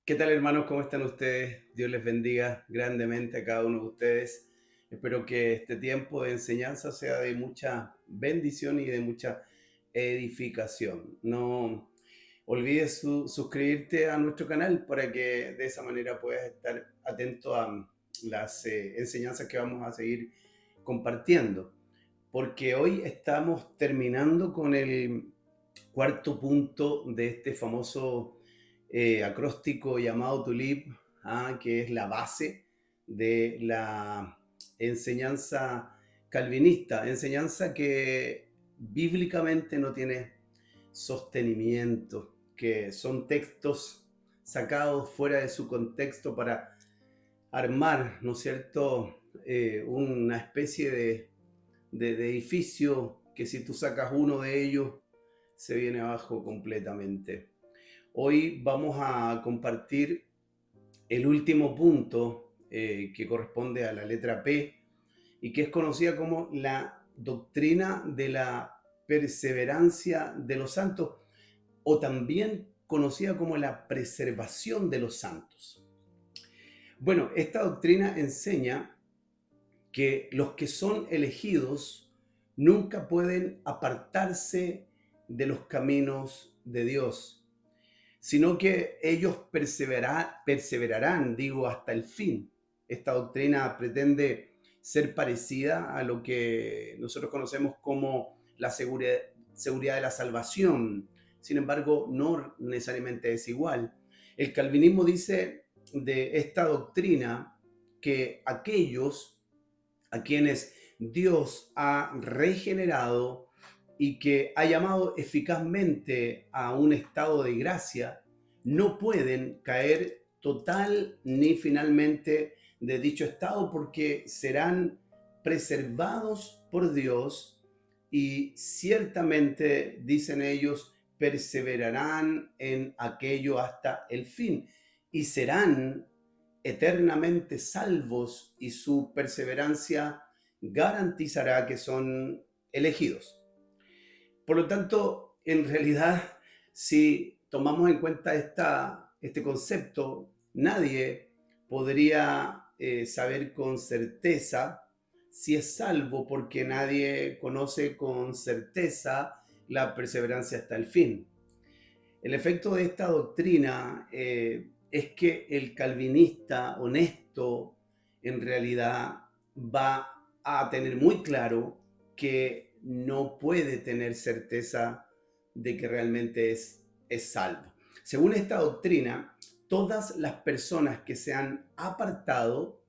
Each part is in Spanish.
¿Qué tal, hermanos? ¿Cómo están ustedes? Dios les bendiga grandemente a cada uno de ustedes. Espero que este tiempo de enseñanza sea de mucha bendición y de mucha edificación. No olvides suscribirte a nuestro canal para que de esa manera puedas estar atento a las enseñanzas que vamos a seguir compartiendo. Porque hoy estamos terminando con el cuarto punto de este famoso acróstico llamado TULIP, que es la base de la enseñanza calvinista, enseñanza que bíblicamente no tiene sostenimiento, que son textos sacados fuera de su contexto para armar, ¿no es cierto?, una especie de edificio que si tú sacas uno de ellos se viene abajo completamente. Hoy vamos a compartir el último punto que corresponde a la letra P y que es conocida como la doctrina de la perseverancia de los santos o también conocida como la preservación de los santos. Bueno, esta doctrina enseña que los que son elegidos nunca pueden apartarse de los caminos de Dios, sino que ellos perseverarán, digo, hasta el fin. Esta doctrina pretende ser parecida a lo que nosotros conocemos como la seguridad de la salvación. Sin embargo, no necesariamente es igual. El calvinismo dice de esta doctrina que aquellos a quienes Dios ha regenerado y que ha llamado eficazmente a un estado de gracia, no pueden caer total ni finalmente de dicho estado porque serán preservados por Dios y ciertamente, dicen ellos, perseverarán en aquello hasta el fin y serán eternamente salvos y su perseverancia garantizará que son elegidos. Por lo tanto, en realidad, si tomamos en cuenta este concepto, nadie podría saber con certeza si es salvo porque nadie conoce con certeza la perseverancia hasta el fin. El efecto de esta doctrina es que el calvinista honesto en realidad va a tener muy claro que no puede tener certeza de que realmente es salvo. Según esta doctrina, todas las personas que se han apartado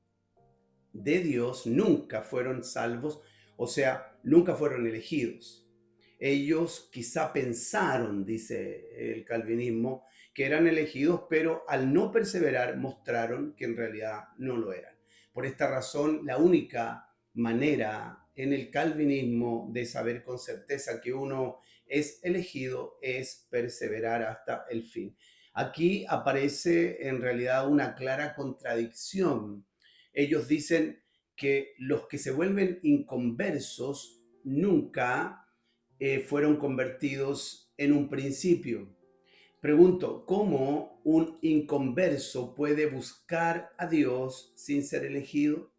de Dios nunca fueron salvos, o sea, nunca fueron elegidos. Ellos quizá pensaron, dice el calvinismo, que eran elegidos, pero al no perseverar mostraron que en realidad no lo eran. Por esta razón, la única manera en el calvinismo de saber con certeza que uno es elegido es perseverar hasta el fin. Aquí aparece en realidad una clara contradicción. Ellos dicen que los que se vuelven inconversos nunca fueron convertidos en un principio. Pregunto, ¿cómo un inconverso puede buscar a Dios sin ser elegido?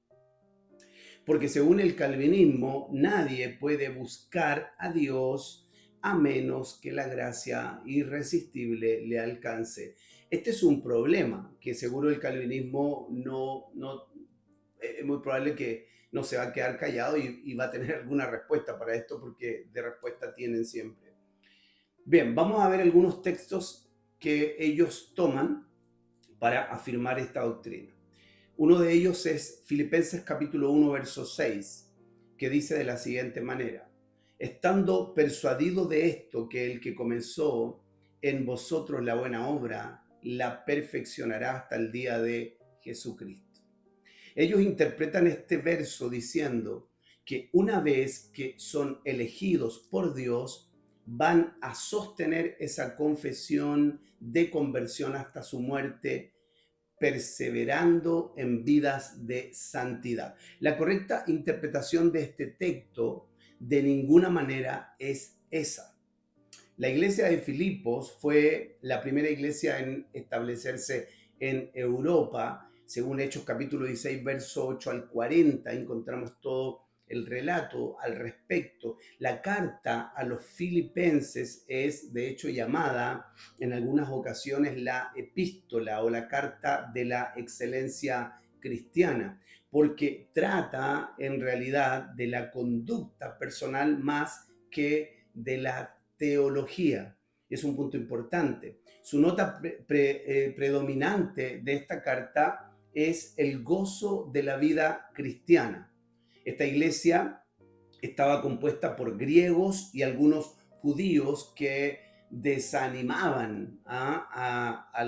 Porque según el calvinismo, nadie puede buscar a Dios a menos que la gracia irresistible le alcance. Este es un problema que seguro el calvinismo no es muy probable que no se va a quedar callado y va a tener alguna respuesta para esto porque de respuesta tienen siempre. Bien, vamos a ver algunos textos que ellos toman para afirmar esta doctrina. Uno de ellos es Filipenses capítulo 1, verso 6, que dice de la siguiente manera: estando persuadido de esto, que el que comenzó en vosotros la buena obra, la perfeccionará hasta el día de Jesucristo. Ellos interpretan este verso diciendo que una vez que son elegidos por Dios, van a sostener esa confesión de conversión hasta su muerte, perseverando en vidas de santidad. La correcta interpretación de este texto de ninguna manera es esa. La iglesia de Filipos fue la primera iglesia en establecerse en Europa. Según Hechos capítulo 16, verso 8 al 40, encontramos todo el relato al respecto. La carta a los filipenses es de hecho llamada en algunas ocasiones la epístola o la carta de la excelencia cristiana, porque trata en realidad de la conducta personal más que de la teología. Es un punto importante. Su nota predominante de esta carta es el gozo de la vida cristiana. Esta iglesia estaba compuesta por griegos y algunos judíos que desanimaban a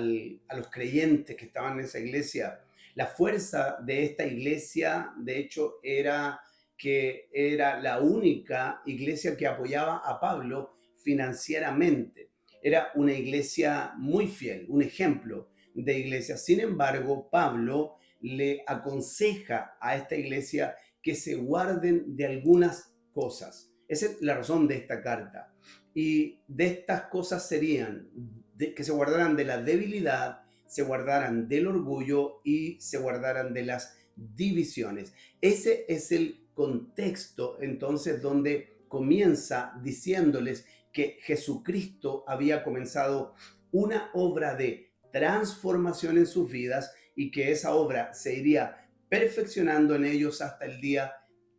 los creyentes que estaban en esa iglesia. La fuerza de esta iglesia, de hecho, era que era la única iglesia que apoyaba a Pablo financieramente. Era una iglesia muy fiel, un ejemplo de iglesia. Sin embargo, Pablo le aconseja a esta iglesia que se guarden de algunas cosas. Esa es la razón de esta carta. Y de estas cosas serían que se guardaran de la debilidad, se guardaran del orgullo y se guardaran de las divisiones. Ese es el contexto entonces donde comienza diciéndoles que Jesucristo había comenzado una obra de transformación en sus vidas y que esa obra se iría perfeccionando en ellos hasta el día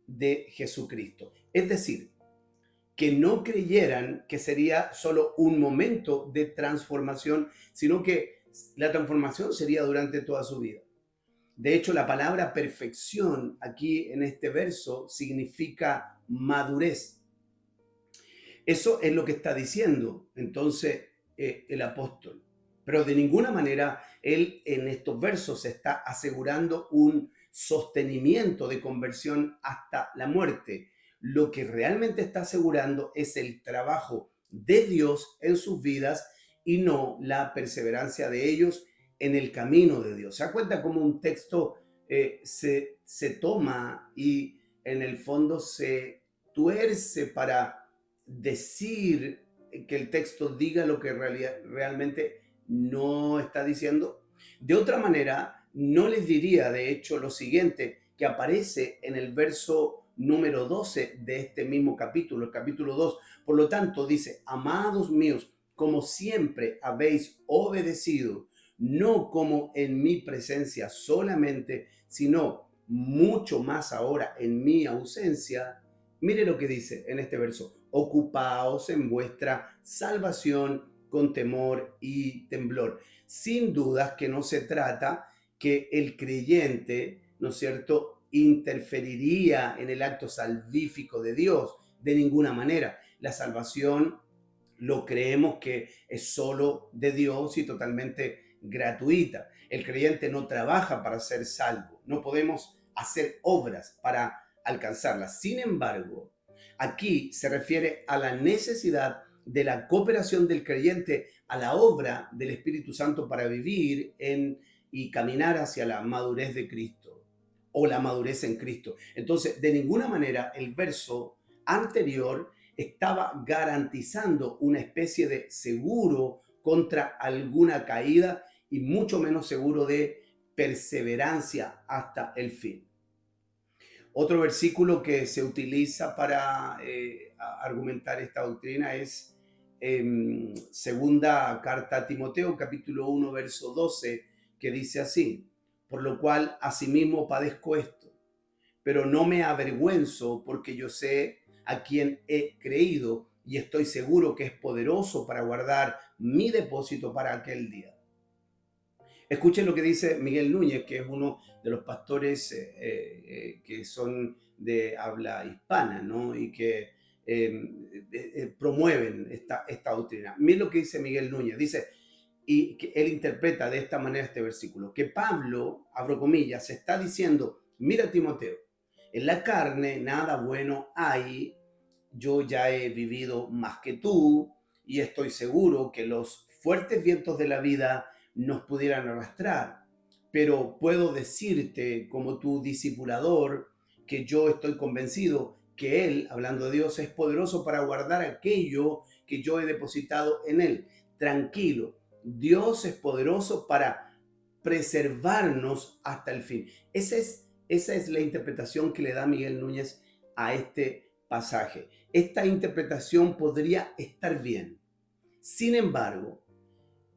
de Jesucristo. Es decir, que no creyeran que sería solo un momento de transformación, sino que la transformación sería durante toda su vida. De hecho, la palabra perfección aquí en este verso significa madurez. Eso es lo que está diciendo entonces el apóstol. Pero de ninguna manera él en estos versos está asegurando un sostenimiento de conversión hasta la muerte. Lo que realmente está asegurando es el trabajo de Dios en sus vidas y no la perseverancia de ellos en el camino de Dios. ¿Se da cuenta cómo un texto se toma y en el fondo se tuerce para decir que el texto diga lo que realmente no está diciendo? De otra manera, no les diría de hecho lo siguiente que aparece en el verso número 12 de este mismo capítulo, el capítulo 2. Por lo tanto, dice: amados míos, como siempre habéis obedecido, no como en mi presencia solamente, sino mucho más ahora en mi ausencia. Mire lo que dice en este verso: ocupaos en vuestra salvación con temor y temblor. Sin dudas que no se trata que el creyente, ¿no es cierto?, interferiría en el acto salvífico de Dios de ninguna manera. La salvación lo creemos que es solo de Dios y totalmente gratuita. El creyente no trabaja para ser salvo. No podemos hacer obras para alcanzarlas. Sin embargo, aquí se refiere a la necesidad de la cooperación del creyente a la obra del Espíritu Santo para vivir y caminar hacia la madurez de Cristo o la madurez en Cristo. Entonces, de ninguna manera el verso anterior estaba garantizando una especie de seguro contra alguna caída y mucho menos seguro de perseverancia hasta el fin. Otro versículo que se utiliza para argumentar esta doctrina es segunda carta a Timoteo, capítulo 1, verso 12, que dice así: por lo cual asimismo padezco esto, pero no me avergüenzo, porque yo sé a quien he creído y estoy seguro que es poderoso para guardar mi depósito para aquel día. Escuchen lo que dice Miguel Núñez, que es uno de los pastores que son de habla hispana, ¿no? Y que promueven esta doctrina. Miren lo que dice Miguel Núñez. Dice, y que él interpreta de esta manera este versículo, que Pablo, abro comillas, se está diciendo: mira, Timoteo, en la carne nada bueno hay, yo ya he vivido más que tú y estoy seguro que los fuertes vientos de la vida nos pudieran arrastrar, pero puedo decirte como tu discipulador que yo estoy convencido que Él, hablando de Dios, es poderoso para guardar aquello que yo he depositado en Él. Tranquilo, Dios es poderoso para preservarnos hasta el fin. Esa es la interpretación que le da Miguel Núñez a este pasaje. Esta interpretación podría estar bien. Sin embargo,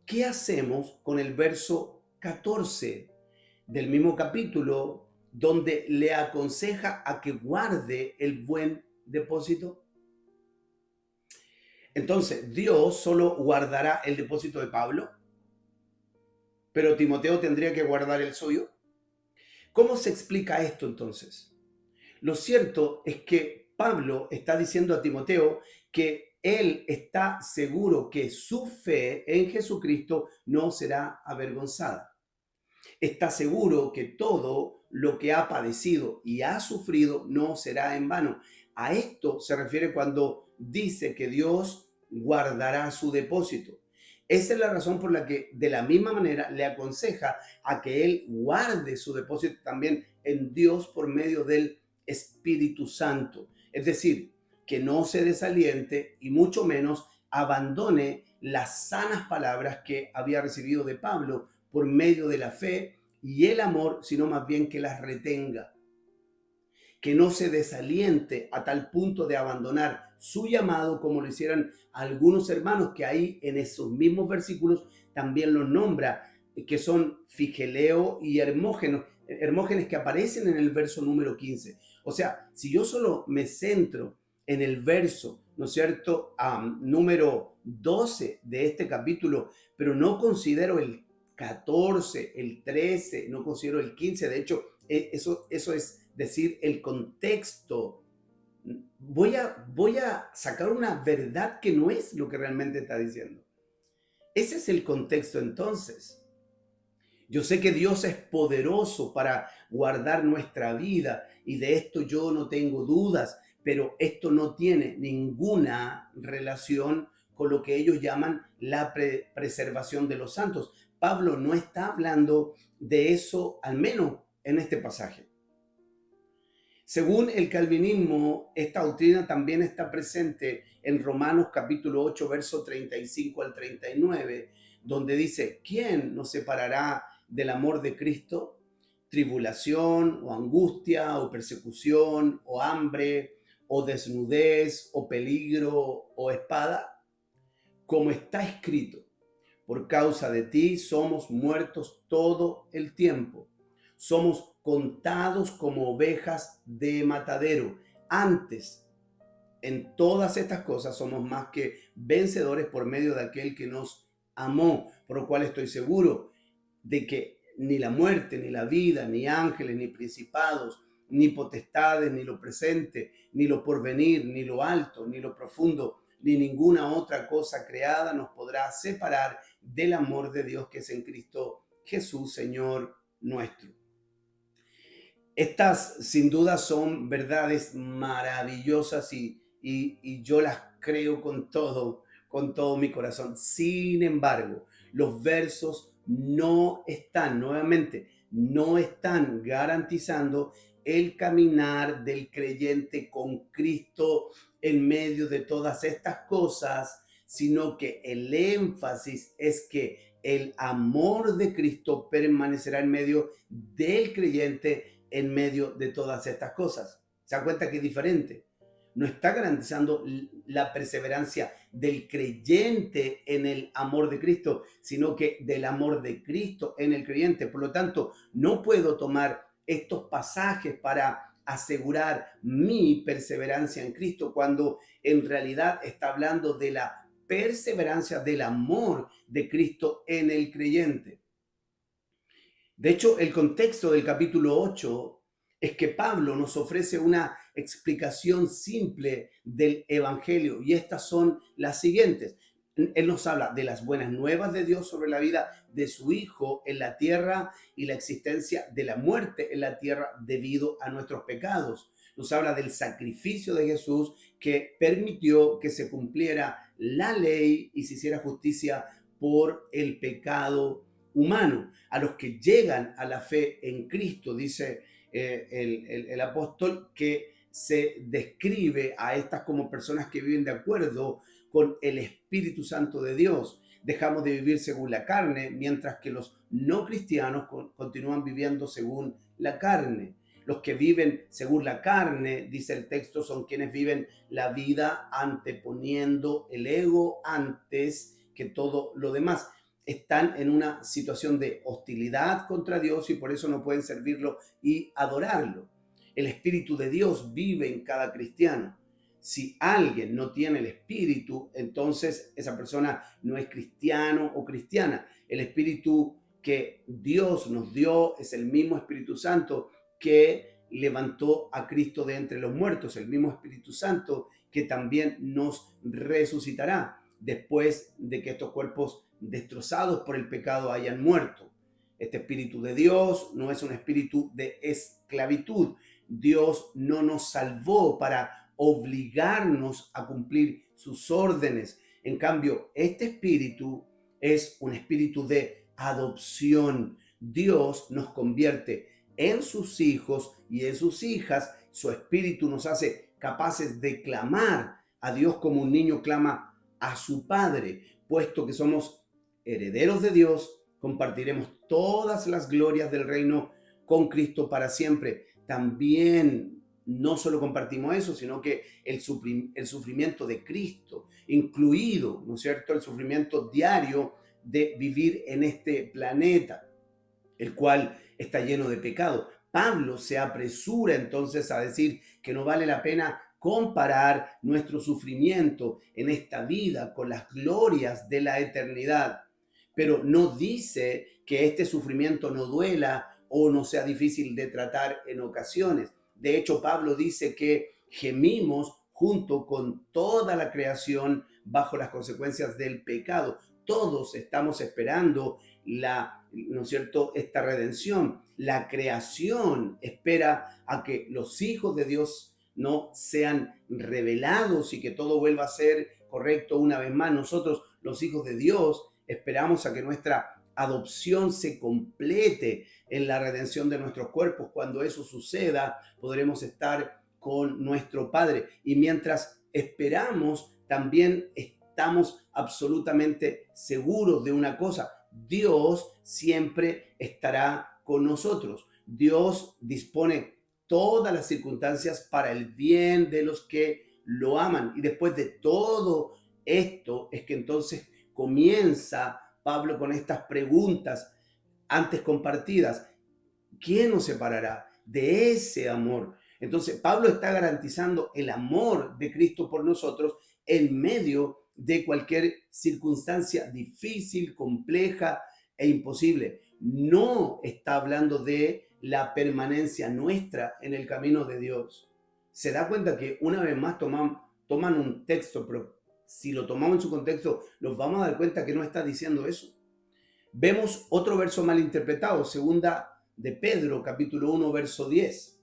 ¿qué hacemos con el verso 14 del mismo capítulo, donde le aconseja a que guarde el buen depósito? Entonces, Dios solo guardará el depósito de Pablo, pero Timoteo tendría que guardar el suyo. ¿Cómo se explica esto entonces? Lo cierto es que Pablo está diciendo a Timoteo que él está seguro que su fe en Jesucristo no será avergonzada. Está seguro que todo lo que ha padecido y ha sufrido no será en vano. A esto se refiere cuando dice que Dios guardará su depósito. Esa es la razón por la que de la misma manera le aconseja a que él guarde su depósito también en Dios por medio del Espíritu Santo. Es decir, que no se desaliente y mucho menos abandone las sanas palabras que había recibido de Pablo por medio de la fe y el amor, sino más bien que las retenga, que no se desaliente a tal punto de abandonar su llamado como lo hicieran algunos hermanos que ahí en esos mismos versículos también los nombra, que son Figeleo y Hermógenes que aparecen en el verso número 15. O sea, si yo solo me centro en el verso, ¿no es cierto?, número 12 de este capítulo, pero no considero el 14, el 13, no considero el 15, de hecho, eso es decir, el contexto. Voy a sacar una verdad que no es lo que realmente está diciendo. Ese es el contexto entonces. Yo sé que Dios es poderoso para guardar nuestra vida y de esto yo no tengo dudas, pero esto no tiene ninguna relación con lo que ellos llaman la preservación de los santos. Pablo no está hablando de eso, al menos en este pasaje. Según el calvinismo, esta doctrina también está presente en Romanos capítulo 8, verso 35 al 39, donde dice, ¿quién nos separará del amor de Cristo? Tribulación o angustia o persecución o hambre o desnudez o peligro o espada. Como está escrito, por causa de ti somos muertos todo el tiempo. Somos contados como ovejas de matadero. Antes, en todas estas cosas somos más que vencedores por medio de aquel que nos amó, por lo cual estoy seguro de que ni la muerte, ni la vida, ni ángeles, ni principados, ni potestades, ni lo presente, ni lo porvenir, ni lo alto, ni lo profundo, ni ninguna otra cosa creada nos podrá separar del amor de Dios que es en Cristo Jesús, Señor nuestro. Estas sin duda son verdades maravillosas y yo las creo con todo mi corazón. Sin embargo, los versos no están, nuevamente, no están garantizando el caminar del creyente con Cristo en medio de todas estas cosas, sino que el énfasis es que el amor de Cristo permanecerá en medio del creyente en medio de todas estas cosas. ¿Se da cuenta que es diferente? No está garantizando la perseverancia del creyente en el amor de Cristo, sino que del amor de Cristo en el creyente. Por lo tanto, no puedo tomar estos pasajes para asegurar mi perseverancia en Cristo cuando en realidad está hablando de la perseverancia del amor de Cristo en el creyente. De hecho, el contexto del capítulo 8 es que Pablo nos ofrece una explicación simple del Evangelio y estas son las siguientes. Él nos habla de las buenas nuevas de Dios sobre la vida de su Hijo en la tierra y la existencia de la muerte en la tierra debido a nuestros pecados. Nos habla del sacrificio de Jesús que permitió que se cumpliera la ley y se hiciera justicia por el pecado humano. A los que llegan a la fe en Cristo, dice el apóstol, que se describe a estas como personas que viven de acuerdo con el Espíritu Santo de Dios. dejamos de vivir según la carne, mientras que los no cristianos continúan viviendo según la carne. Los que viven según la carne, dice el texto, son quienes viven la vida anteponiendo el ego antes que todo lo demás. Están en una situación de hostilidad contra Dios y por eso no pueden servirlo y adorarlo. El Espíritu de Dios vive en cada cristiano. Si alguien no tiene el Espíritu, entonces esa persona no es cristiano o cristiana. El Espíritu que Dios nos dio es el mismo Espíritu Santo que levantó a Cristo de entre los muertos, el mismo Espíritu Santo que también nos resucitará después de que estos cuerpos destrozados por el pecado hayan muerto. Este Espíritu de Dios no es un espíritu de esclavitud. Dios no nos salvó para obligarnos a cumplir sus órdenes. En cambio, este espíritu es un espíritu de adopción. Dios nos convierte en sus hijos y en sus hijas. Su espíritu nos hace capaces de clamar a Dios como un niño clama a su padre. Puesto que somos herederos de Dios, compartiremos todas las glorias del reino con Cristo para siempre. También no solo compartimos eso, sino que el sufrimiento de Cristo, incluido, ¿no es cierto?, el sufrimiento diario de vivir en este planeta, el cual está lleno de pecado. Pablo se apresura entonces a decir que no vale la pena comparar nuestro sufrimiento en esta vida con las glorias de la eternidad, pero no dice que este sufrimiento no duela o no sea difícil de tratar en ocasiones. De hecho, Pablo dice que gemimos junto con toda la creación bajo las consecuencias del pecado. Todos estamos esperando ¿no es cierto?, esta redención. La creación espera a que los hijos de Dios no sean revelados y que todo vuelva a ser correcto una vez más. Nosotros, los hijos de Dios, esperamos a que nuestra adopción se complete en la redención de nuestros cuerpos. Cuando eso suceda, podremos estar con nuestro Padre. Y mientras esperamos, también estamos absolutamente seguros de una cosa: Dios siempre estará con nosotros. Dios dispone todas las circunstancias para el bien de los que lo aman. Y después de todo esto es que entonces comienza Pablo con estas preguntas antes compartidas. ¿Quién nos separará de ese amor? Entonces, Pablo está garantizando el amor de Cristo por nosotros en medio de cualquier circunstancia difícil, compleja e imposible. No está hablando de la permanencia nuestra en el camino de Dios. Se da cuenta que una vez más toman un texto, pero si lo tomamos en su contexto, nos vamos a dar cuenta que no está diciendo eso. Vemos otro verso mal interpretado, segunda de Pedro, capítulo 1, verso 10.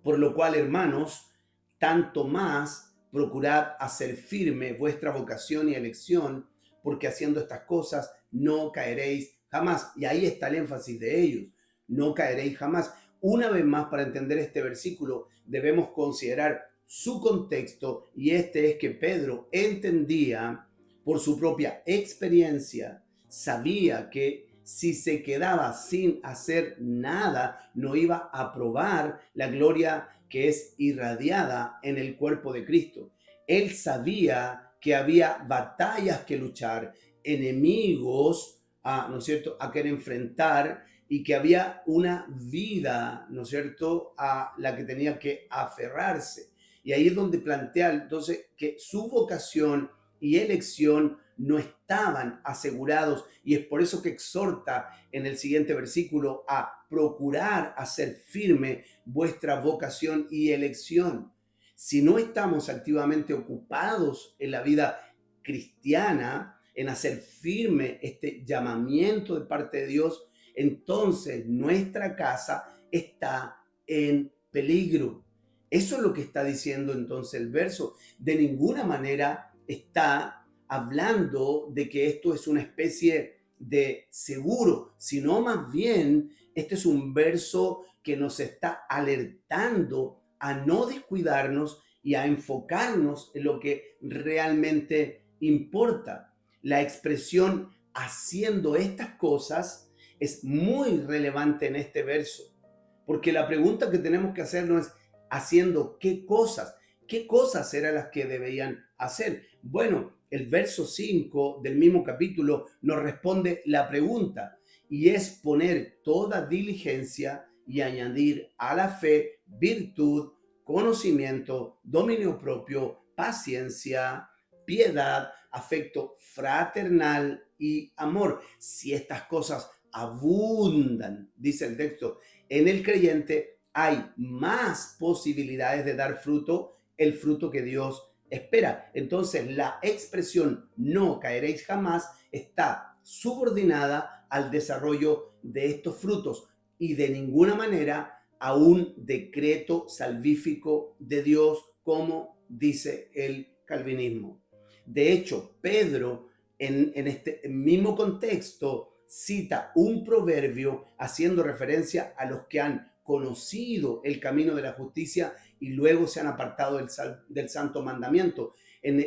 Por lo cual, hermanos, tanto más procurad hacer firme vuestra vocación y elección, porque haciendo estas cosas no caeréis jamás. Y ahí está el énfasis de ellos: no caeréis jamás. Una vez más, para entender este versículo, debemos considerar su contexto, y este es que Pedro entendía por su propia experiencia, sabía que si se quedaba sin hacer nada, no iba a probar la gloria que es irradiada en el cuerpo de Cristo. Él sabía que había batallas que luchar, enemigos, ¿no es cierto?, a querer enfrentar, y que había una vida, ¿no es cierto?, a la que tenía que aferrarse. Y ahí es donde plantea entonces que su vocación y elección no estaban asegurados, y es por eso que exhorta en el siguiente versículo a procurar hacer firme vuestra vocación y elección. Si no estamos activamente ocupados en la vida cristiana, en hacer firme este llamamiento de parte de Dios, entonces nuestra casa está en peligro. Eso es lo que está diciendo entonces el verso. De ninguna manera está hablando de que esto es una especie de seguro, sino más bien este es un verso que nos está alertando a no descuidarnos y a enfocarnos en lo que realmente importa. La expresión haciendo estas cosas es muy relevante en este verso, porque la pregunta que tenemos que hacernos es haciendo qué cosas eran las que debían hacer. Bueno, el verso 5 del mismo capítulo nos responde la pregunta y es poner toda diligencia y añadir a la fe virtud, conocimiento, dominio propio, paciencia, piedad, afecto fraternal y amor. Si estas cosas abundan, dice el texto, en el creyente, hay más posibilidades de dar fruto, el fruto que Dios espera. Entonces, la expresión no caeréis jamás está subordinada al desarrollo de estos frutos y de ninguna manera a un decreto salvífico de Dios, como dice el calvinismo. De hecho, Pedro en este mismo contexto cita un proverbio haciendo referencia a los que han conocido el camino de la justicia y luego se han apartado del santo mandamiento. En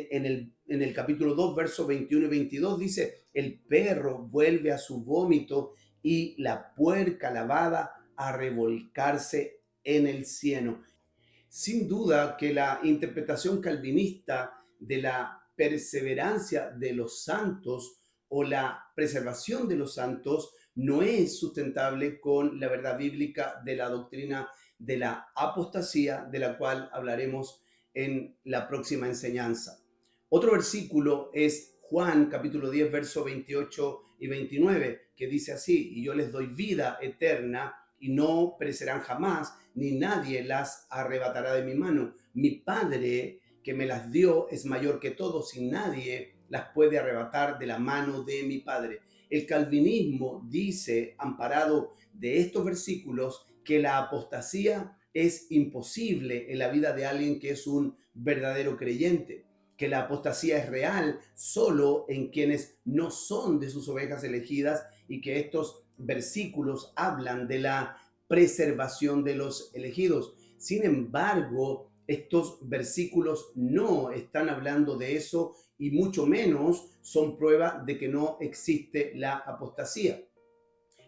el capítulo 2, versos 21 y 22 dice, el perro vuelve a su vómito y la puerca lavada a revolcarse en el cieno. Sin duda que la interpretación calvinista de la perseverancia de los santos o la preservación de los santos no es sustentable con la verdad bíblica de la doctrina de la apostasía, de la cual hablaremos en la próxima enseñanza. Otro versículo es Juan capítulo 10, versos 28 y 29, que dice así, y yo les doy vida eterna y no perecerán jamás, ni nadie las arrebatará de mi mano. Mi Padre que me las dio es mayor que todos y nadie las puede arrebatar de la mano de mi Padre. El calvinismo dice, amparado de estos versículos, que la apostasía es imposible en la vida de alguien que es un verdadero creyente, que la apostasía es real solo en quienes no son de sus ovejas elegidas y que estos versículos hablan de la preservación de los elegidos. Sin embargo, estos versículos no están hablando de eso y mucho menos son prueba de que no existe la apostasía.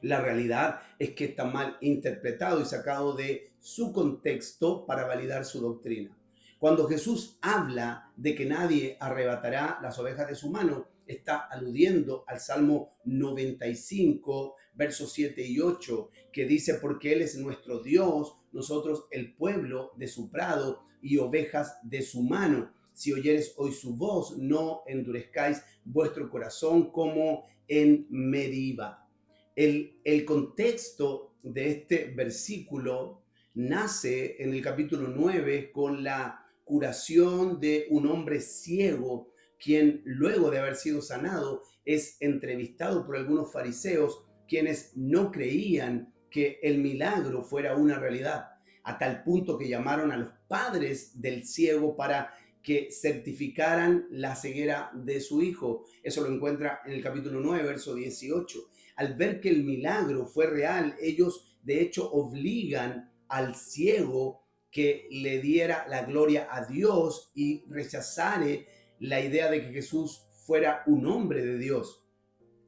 La realidad es que está mal interpretado y sacado de su contexto para validar su doctrina. Cuando Jesús habla de que nadie arrebatará las ovejas de su mano, está aludiendo al Salmo 95, versos 7 y 8, que dice, porque Él es nuestro Dios, nosotros el pueblo de su prado y ovejas de su mano. Si oyeres hoy su voz, no endurezcáis vuestro corazón como en Meriba. El contexto de este versículo nace en el capítulo 9 con la curación de un hombre ciego, quien luego de haber sido sanado es entrevistado por algunos fariseos quienes no creían que el milagro fuera una realidad, a tal punto que llamaron a los padres del ciego para que certificaran la ceguera de su hijo. Eso lo encuentra en el capítulo 9, verso 18. Al ver que el milagro fue real, ellos de hecho obligan al ciego que le diera la gloria a Dios y rechazare la idea de que Jesús fuera un hombre de Dios.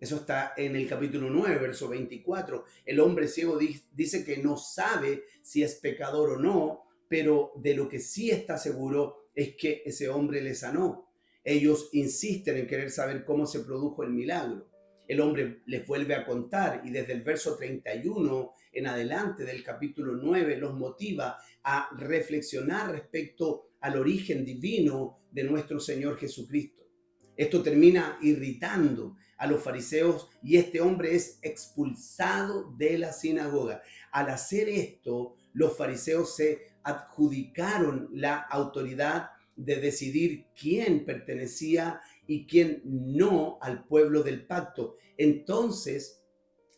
Eso está en el capítulo 9, verso 24. El hombre ciego dice que no sabe si es pecador o no, pero de lo que sí está seguro es que ese hombre le sanó. Ellos insisten en querer saber cómo se produjo el milagro. El hombre les vuelve a contar y desde el verso 31 en adelante del capítulo 9 los motiva a reflexionar respecto al origen divino de nuestro Señor Jesucristo. Esto termina irritando a los fariseos y este hombre es expulsado de la sinagoga. Al hacer esto, los fariseos se adjudicaron la autoridad de decidir quién pertenecía y quién no al pueblo del pacto. Entonces,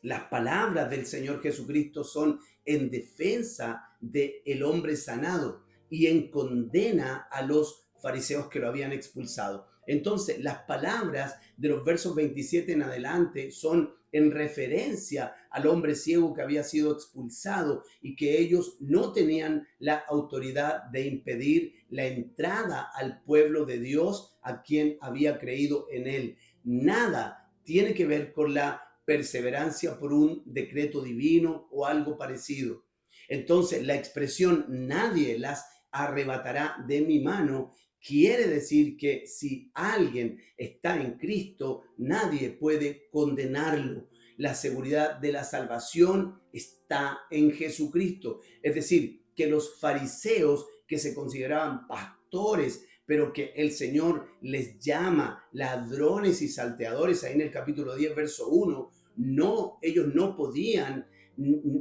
las palabras del Señor Jesucristo son en defensa del hombre sanado y en condena a los fariseos que lo habían expulsado. Entonces, las palabras de los versos 27 en adelante son en referencia al hombre ciego que había sido expulsado y que ellos no tenían la autoridad de impedir la entrada al pueblo de Dios a quien había creído en él. nada tiene que ver con la perseverancia por un decreto divino o algo parecido. Entonces, la expresión nadie las arrebatará de mi mano quiere decir que si alguien está en Cristo, nadie puede condenarlo. La seguridad de la salvación está en Jesucristo. Es decir, que los fariseos que se consideraban pastores, pero que el Señor les llama ladrones y salteadores, ahí en el capítulo 10, verso 1, no, ellos no podían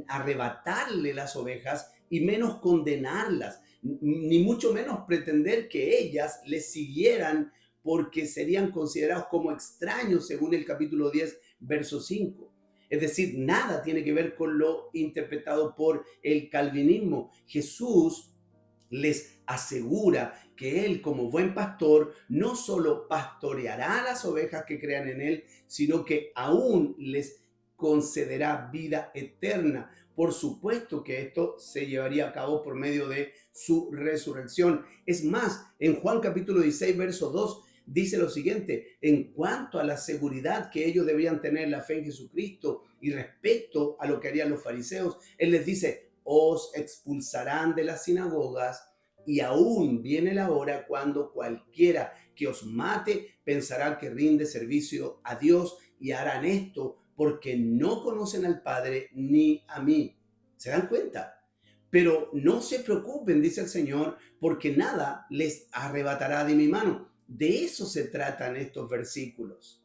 arrebatarle las ovejas y menos condenarlas, ni mucho menos pretender que ellas les siguieran porque serían considerados como extraños según el capítulo 10, verso 5. Es decir, nada tiene que ver con lo interpretado por el calvinismo. Jesús les asegura que Él, como buen pastor, no solo pastoreará a las ovejas que crean en Él, sino que aún les concederá vida eterna. Por supuesto que esto se llevaría a cabo por medio de su resurrección. Es más, en Juan capítulo 16, verso 2, dice lo siguiente: en cuanto a la seguridad que ellos debían tener en la fe en Jesucristo y respecto a lo que harían los fariseos, Él les dice: os expulsarán de las sinagogas y aún viene la hora cuando cualquiera que os mate pensará que rinde servicio a Dios, y harán esto porque no conocen al Padre ni a mí. ¿Se dan cuenta? Pero no se preocupen, dice el Señor, porque nada les arrebatará de mi mano. De eso se tratan estos versículos.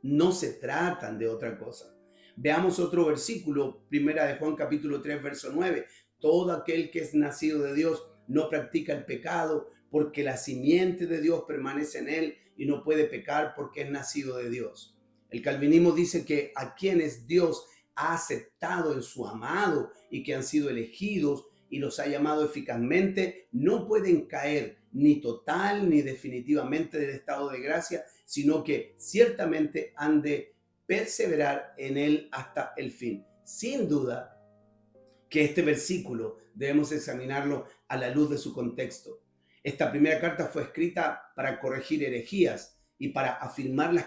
No se tratan de otra cosa. Veamos otro versículo, primera de Juan capítulo 3, verso 9. Todo aquel que es nacido de Dios no practica el pecado, porque la simiente de Dios permanece en él y no puede pecar porque es nacido de Dios. El calvinismo dice que a quienes Dios ha aceptado en su amado y que han sido elegidos y los ha llamado eficazmente, no pueden caer ni total ni definitivamente del estado de gracia, sino que ciertamente han de perseverar en él hasta el fin. Sin duda que este versículo debemos examinarlo a la luz de su contexto. Esta primera carta fue escrita para corregir herejías y para afirmar las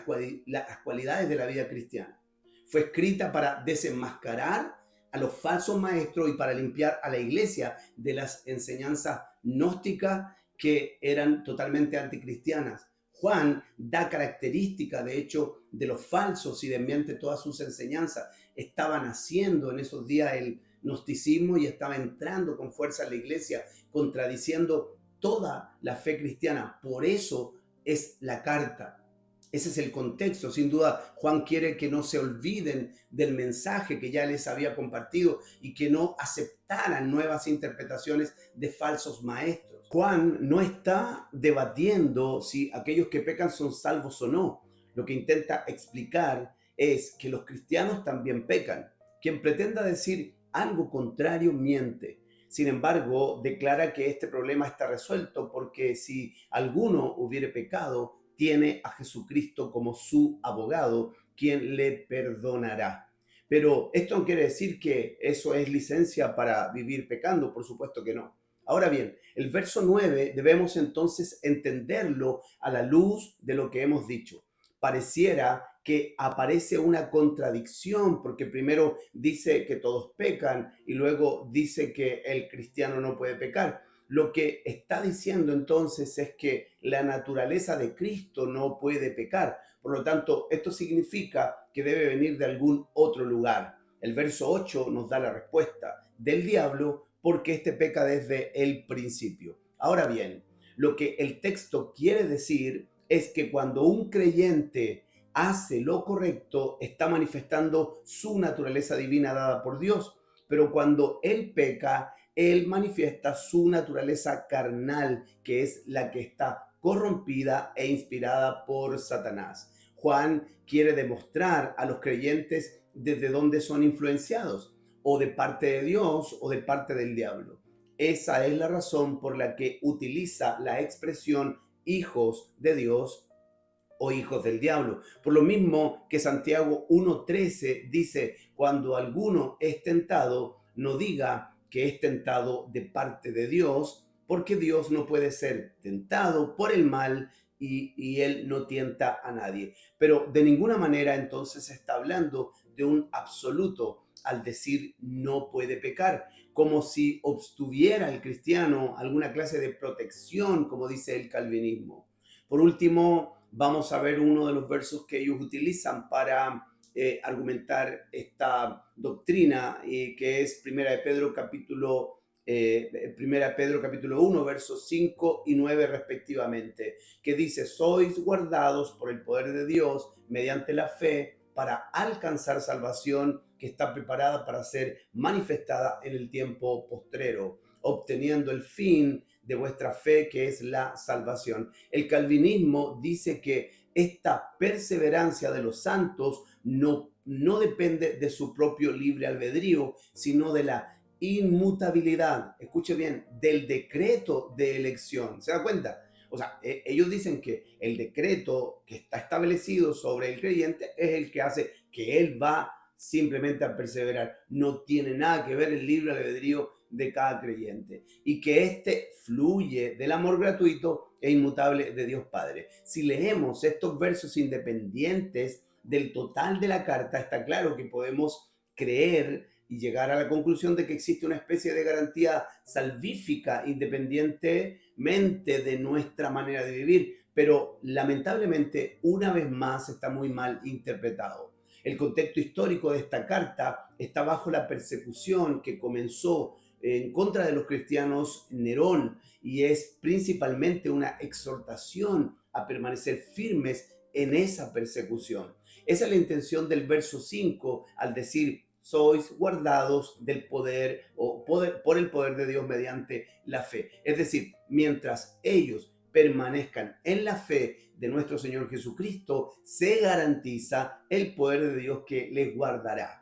cualidades de la vida cristiana. Fue escrita para desenmascarar a los falsos maestros y para limpiar a la iglesia de las enseñanzas gnósticas que eran totalmente anticristianas. Juan da características, de hecho, de los falsos y desmiente todas sus enseñanzas. Estaba naciendo en esos días el gnosticismo y estaba entrando con fuerza en la iglesia, contradiciendo toda la fe cristiana. Por eso es la carta. Ese es el contexto. Sin duda, Juan quiere que no se olviden del mensaje que ya les había compartido y que no aceptaran nuevas interpretaciones de falsos maestros. Juan no está debatiendo si aquellos que pecan son salvos o no. Lo que intenta explicar es que los cristianos también pecan. Quien pretenda decir algo contrario miente. Sin embargo, declara que este problema está resuelto porque si alguno hubiere pecado, tiene a Jesucristo como su abogado, quien le perdonará. Pero esto no quiere decir que eso es licencia para vivir pecando, por supuesto que no. Ahora bien, el verso 9 debemos entonces entenderlo a la luz de lo que hemos dicho. Pareciera que aparece una contradicción, porque primero dice que todos pecan y luego dice que el cristiano no puede pecar. Lo que está diciendo entonces es que la naturaleza de Cristo no puede pecar. Por lo tanto, esto significa que debe venir de algún otro lugar. El verso 8 nos da la respuesta: del diablo, porque éste peca desde el principio. Ahora bien, lo que el texto quiere decir es que cuando un creyente hace lo correcto, está manifestando su naturaleza divina dada por Dios. Pero cuando él peca, él manifiesta su naturaleza carnal, que es la que está corrompida e inspirada por Satanás. Juan quiere demostrar a los creyentes desde dónde son influenciados, o de parte de Dios o de parte del diablo. Esa es la razón por la que utiliza la expresión hijos de Dios o hijos del diablo. Por lo mismo que Santiago 1:13 dice: cuando alguno es tentado, no diga que es tentado de parte de Dios, porque Dios no puede ser tentado por el mal y Él no tienta a nadie. Pero de ninguna manera entonces se está hablando de un absoluto al decir no puede pecar, como si obtuviera el cristiano alguna clase de protección, como dice el calvinismo. Por último, vamos a ver uno de los versos que ellos utilizan para argumentar esta doctrina, que es Primera de Pedro capítulo 1, versos 5 y 9 respectivamente, que dice: sois guardados por el poder de Dios mediante la fe para alcanzar salvación que está preparada para ser manifestada en el tiempo postrero, obteniendo el fin de vuestra fe, que es la salvación. El calvinismo dice que esta perseverancia de los santos no depende de su propio libre albedrío, sino de la inmutabilidad, escuche bien, del decreto de elección. ¿Se da cuenta? O sea, ellos dicen que el decreto que está establecido sobre el creyente es el que hace que él va simplemente a perseverar. No tiene nada que ver el libre albedrío de cada creyente, y que éste fluye del amor gratuito e inmutable de Dios Padre. Si leemos estos versos independientes del total de la carta, está claro que podemos creer y llegar a la conclusión de que existe una especie de garantía salvífica independientemente de nuestra manera de vivir, pero lamentablemente una vez más está muy mal interpretado. El contexto histórico de esta carta está bajo la persecución que comenzó en contra de los cristianos Nerón, y es principalmente una exhortación a permanecer firmes en esa persecución. Esa es la intención del verso 5 al decir: sois guardados del poder por el poder de Dios mediante la fe. Es decir, mientras ellos permanezcan en la fe de nuestro Señor Jesucristo, se garantiza el poder de Dios que les guardará.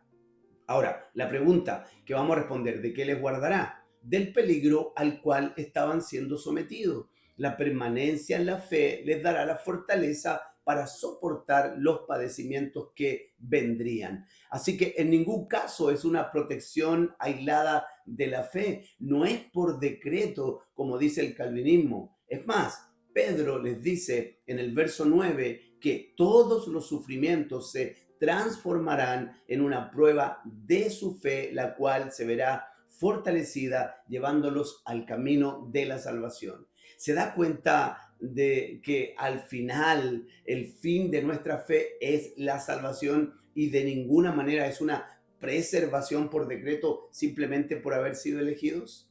Ahora, la pregunta que vamos a responder: ¿de qué les guardará? Del peligro al cual estaban siendo sometidos. La permanencia en la fe les dará la fortaleza para soportar los padecimientos que vendrían. Así que en ningún caso es una protección aislada de la fe. No es por decreto, como dice el calvinismo. Es más, Pedro les dice en el verso 9 que todos los sufrimientos se transformarán en una prueba de su fe, la cual se verá fortalecida llevándolos al camino de la salvación. Se da cuenta de que al final el fin de nuestra fe es la salvación, y de ninguna manera es una preservación por decreto simplemente por haber sido elegidos.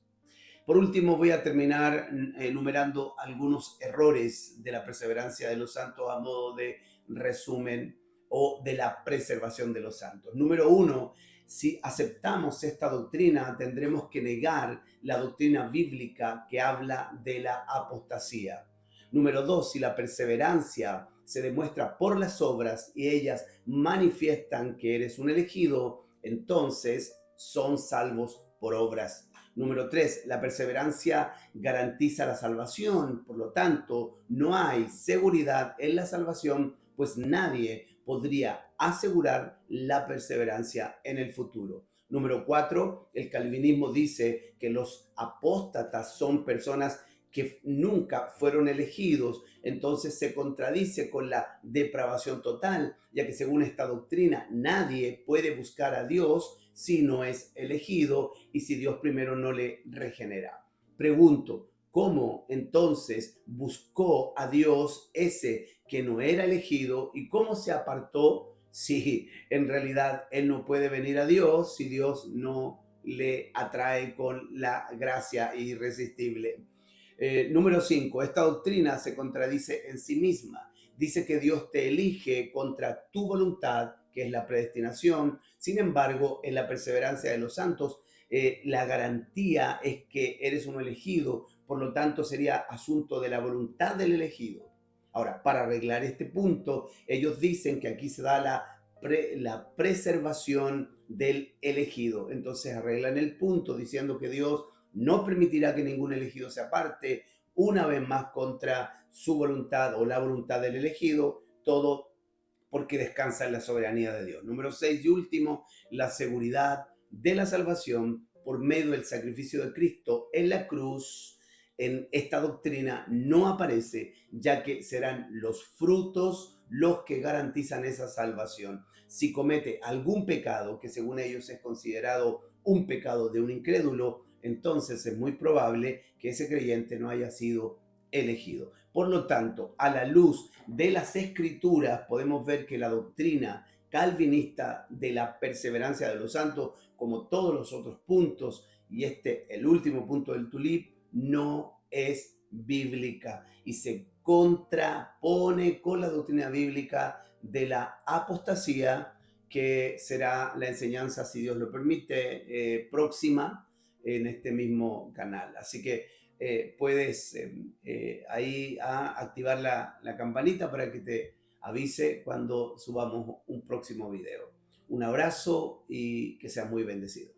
Por último, voy a terminar enumerando algunos errores de la perseverancia de los santos a modo de resumen, o de la preservación de los santos. Número uno: si aceptamos esta doctrina, tendremos que negar la doctrina bíblica que habla de la apostasía. Número dos: si la perseverancia se demuestra por las obras y ellas manifiestan que eres un elegido, entonces son salvos por obras. Número 3, la perseverancia garantiza la salvación, por lo tanto, no hay seguridad en la salvación, pues nadie podría asegurar la perseverancia en el futuro. Número 4, el calvinismo dice que los apóstatas son personas que nunca fueron elegidos, entonces se contradice con la depravación total, ya que según esta doctrina nadie puede buscar a Dios si no es elegido y si Dios primero no le regenera. Pregunto: ¿cómo entonces buscó a Dios ese que no era elegido, y cómo se apartó si en realidad él no puede venir a Dios si Dios no le atrae con la gracia irresistible? Número 5, esta doctrina se contradice en sí misma. Dice que Dios te elige contra tu voluntad, que es la predestinación. Sin embargo, en la perseverancia de los santos, la garantía es que eres un elegido, por lo tanto sería asunto de la voluntad del elegido. Ahora, para arreglar este punto, ellos dicen que aquí se da la preservación del elegido. Entonces arreglan el punto diciendo que Dios no permitirá que ningún elegido se aparte una vez más contra su voluntad o la voluntad del elegido, todo porque descansa en la soberanía de Dios. Número 6 y último: la seguridad de la salvación por medio del sacrificio de Cristo en la cruz en esta doctrina no aparece, ya que serán los frutos los que garantizan esa salvación. Si comete algún pecado que según ellos es considerado un pecado de un incrédulo, entonces es muy probable que ese creyente no haya sido elegido. Por lo tanto, a la luz de las escrituras podemos ver que la doctrina calvinista de la perseverancia de los santos, como todos los otros puntos, y el último punto del tulip, no es bíblica y se contrapone con la doctrina bíblica de la apostasía, que será la enseñanza, si Dios lo permite, próxima en este mismo canal. Así que puedes ahí activar la campanita para que te avise cuando subamos un próximo video. Un abrazo y que seas muy bendecido.